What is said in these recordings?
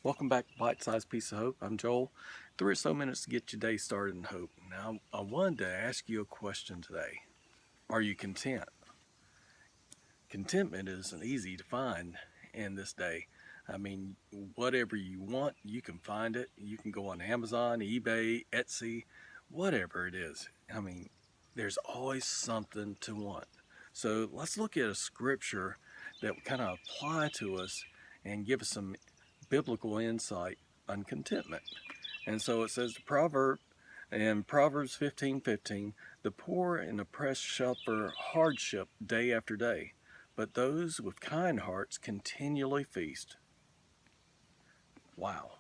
Welcome back to Bite Sized Piece of Hope. I'm Joel. 3 or so minutes to get your day started in hope. Now, I wanted to ask you a question today. Are you content? Contentment isn't easy to find in this day. I mean, whatever you want, you can find it. You can go on Amazon, eBay, Etsy, whatever it is. I mean, there's always something to want. So let's look at a scripture that would kind of apply to us and give us some biblical insight on contentment. And so it says the proverb in Proverbs 15:15, the poor and oppressed suffer hardship day after day, but those with kind hearts continually feast. Wow.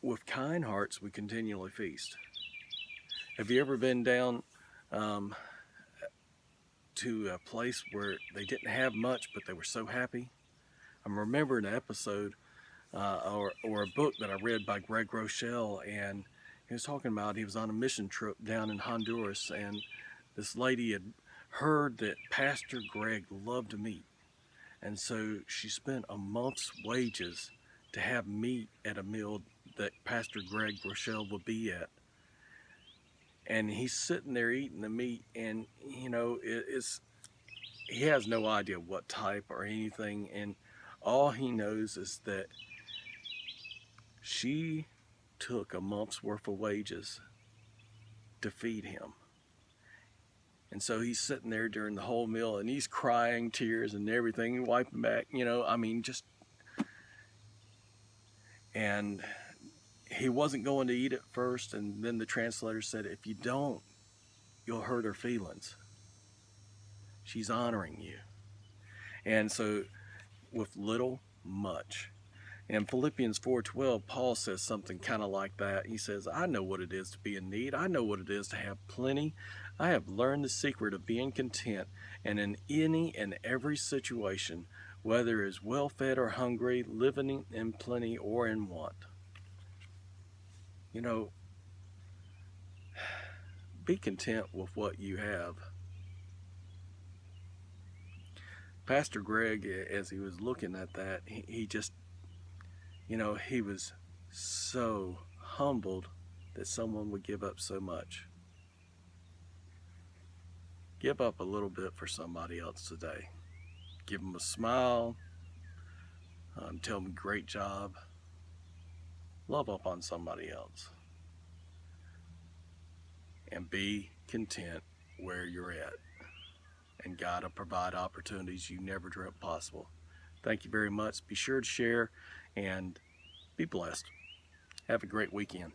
With kind hearts we continually feast. Have you ever been down um, to a place where they didn't have much but they were so happy? I'm remembering an episode or a book that I read by Greg Rochelle, and he was talking about he was on a mission trip down in Honduras, and this lady had heard that Pastor Greg loved meat, and so she spent a month's wages to have meat at a meal that Pastor Greg Rochelle would be at. And he's sitting there eating the meat, and he has no idea what type or anything, and all he knows is that she took a month's worth of wages to feed him. And so he's sitting there during the whole meal and he's crying tears and everything, wiping back, and he wasn't going to eat it first. And then the translator said, if you don't, you'll hurt her feelings. She's honoring you. And so with little, much. In Philippians 4:12, Paul says something kind of like that. He says, I know what it is to be in need. I know what it is to have plenty. I have learned the secret of being content and in any and every situation, whether it's well-fed or hungry, living in plenty or in want. Be content with what you have. Pastor Greg, as he was looking at that, he just he was so humbled that someone would give up so much. Give up a little bit for somebody else today. Give them a smile. Tell them great job. Love up on somebody else. And be content where you're at. And God will provide opportunities you never dreamt possible. Thank you very much. Be sure to share and be blessed. Have a great weekend.